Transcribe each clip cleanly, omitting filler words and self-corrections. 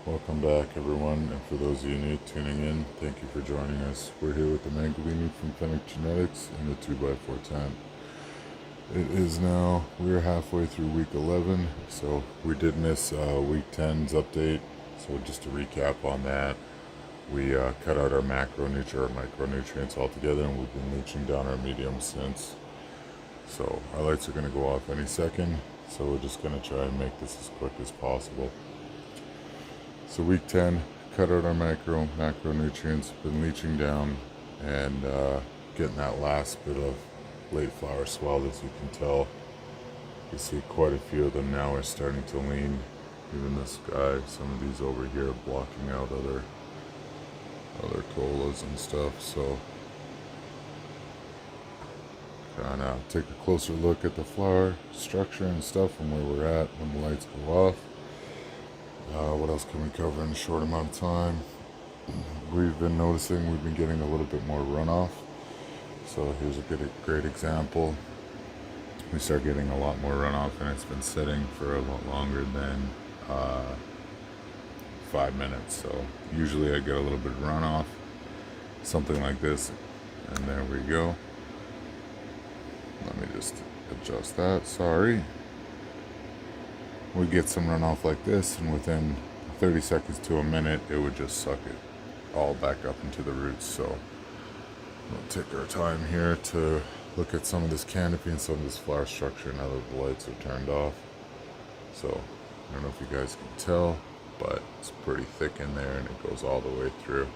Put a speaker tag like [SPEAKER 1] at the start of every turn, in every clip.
[SPEAKER 1] Welcome back, everyone, and for those of you new tuning in, thank you for joining us. We're here with the Mangolini from Fennec Genetics in the 2x410. It is now, we're halfway through week 11, so we did miss week 10's update. So just to recap on that, we cut out our micronutrients altogether, and we've been leaching down our medium since. So our lights are going to go off any second, so we're just going to try and make this as quick as possible. So week 10, cut out our macronutrients, been leaching down and getting that last bit of late flower swell. As you can tell, you see quite a few of them now are starting to lean. Even this guy, some of these over here blocking out other colas and stuff. So kind of take a closer look at the flower structure and stuff and where we're at when the lights go off. What else can we cover in a short amount of time? We've been noticing we've been getting a little bit more runoff. So here's a great example. We start getting a lot more runoff, and it's been sitting for a lot longer than 5 minutes. So usually I get a little bit of runoff, something like this, and there we go. Let me just adjust that, sorry. We get some runoff like this, and within 30 seconds to a minute, it would just suck it all back up into the roots. So we'll take our time here to look at some of this canopy and some of this flower structure now that the lights are turned off. So I don't know if you guys can tell, but it's pretty thick in there, and it goes all the way through.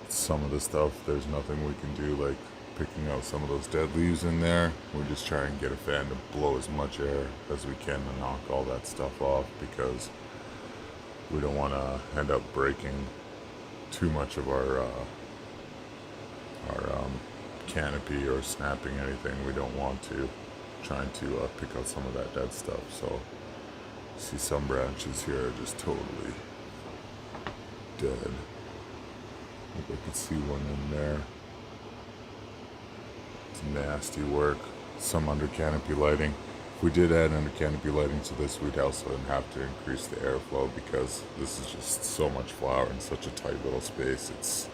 [SPEAKER 1] Some of the stuff, there's nothing we can do, like picking out some of those dead leaves in there. We just try and get a fan to blow as much air as we can to knock all that stuff off, because we don't want to end up breaking too much of our canopy or snapping anything. We don't want to. Trying to pick out some of that dead stuff. So see some branches here are just totally dead. I can see one in there. It's nasty work. Some under canopy lighting. If we did add under canopy lighting to this, we'd also have to increase the airflow, because this is just so much flower in such a tight little space. It's,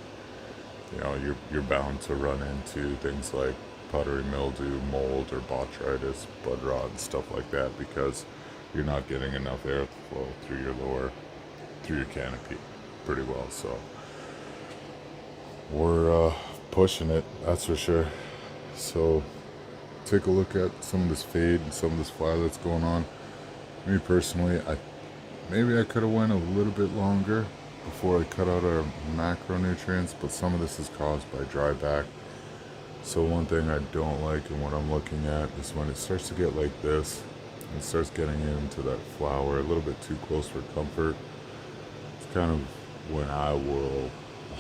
[SPEAKER 1] you know, you're bound to run into things like powdery mildew, mold, or botrytis, bud rot, and stuff like that, because you're not getting enough airflow through your canopy pretty well. So we're pushing it, that's for sure. So take a look at some of this fade and some of this fly that's going on. Me personally, maybe I could have went a little bit longer before I cut out our macronutrients, but some of this is caused by dry back. So one thing I don't like, and what I'm looking at, is when it starts to get like this, and it starts getting into that flower a little bit too close for comfort. It's kind of when I will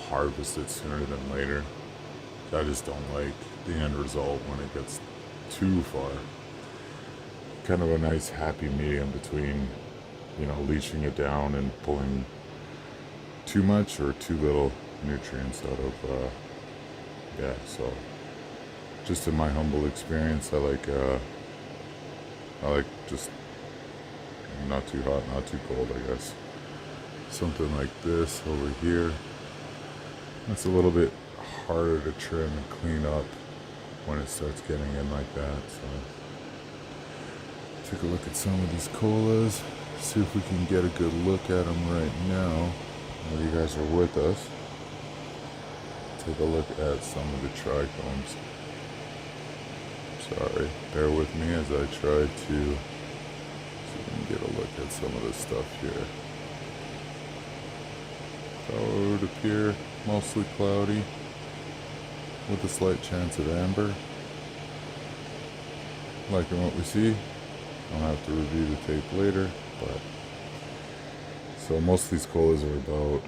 [SPEAKER 1] harvest it sooner than later. I just don't like the end result when it gets too far. Kind of a nice happy medium between, you know, leaching it down and pulling too much or too little nutrients out of, so just in my humble experience, I like just not too hot, not too cold, I guess. Something like this over here. That's a little bit harder to trim and clean up when it starts getting in like that. So take a look at some of these colas, see if we can get a good look at them right now while you guys are with us. Take a look at some of the trichomes. Sorry, bear with me as I try to see if we can get a look at some of this stuff here. Flower would appear mostly cloudy, with a slight chance of amber. Liking what we see. I'll have to review the tape later, but so most of these colas are about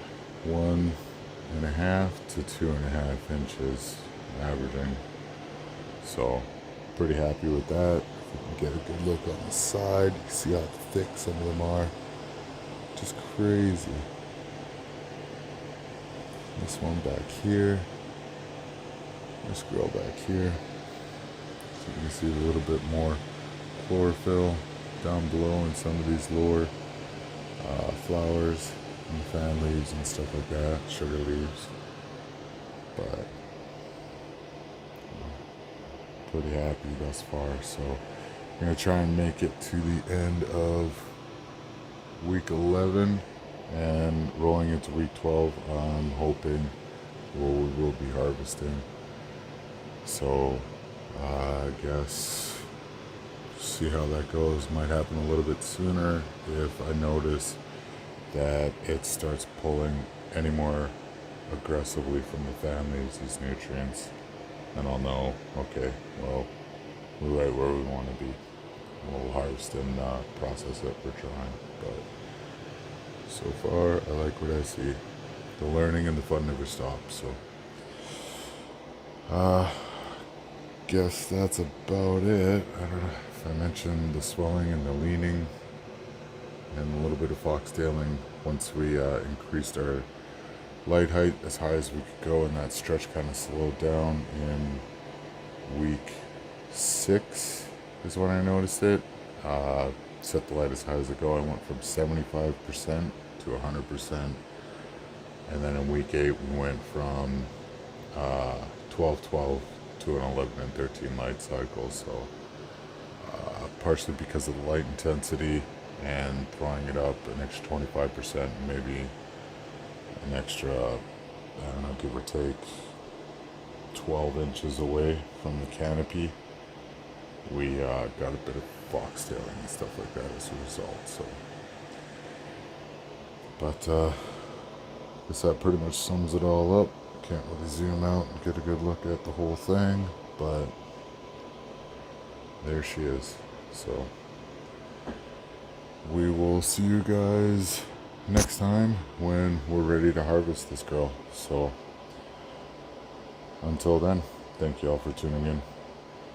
[SPEAKER 1] 1.5 to 2.5 inches averaging. So pretty happy with that. If we can get a good look on the side, you see how thick some of them are. Just crazy. This one back here. This girl back here. So you can see a little bit more chlorophyll down below in some of these lower flowers. and fan leaves and stuff like that, sugar leaves. But pretty happy thus far. So I'm gonna try and make it to the end of week 11 and rolling into week 12. I'm hoping we will be harvesting. So I guess see how that goes. Might happen a little bit sooner if I notice that it starts pulling any more aggressively from the fan leaves, these nutrients. And I'll know, okay, well, we're right where we want to be. We'll harvest and process it for drying. But so far, I like what I see. The learning and the fun never stops. So, guess that's about it. I don't know if I mentioned the swelling and the leaning and a little bit of foxtailing once we increased our light height as high as we could go, and that stretch kind of slowed down in week 6 is when I noticed it. Set the light as high as it go. I went from 75% to 100%, and then in week 8 we went from 12-12 to an 11 and 13 light cycle. So partially because of the light intensity and throwing it up an extra 25%, maybe an extra, I don't know, give or take 12 inches away from the canopy, we got a bit of foxtailing and stuff like that as a result. So, but I guess that pretty much sums it all up. Can't really zoom out and get a good look at the whole thing, but there she is. So we will see you guys next time when we're ready to harvest this girl. So until then, thank you all for tuning in.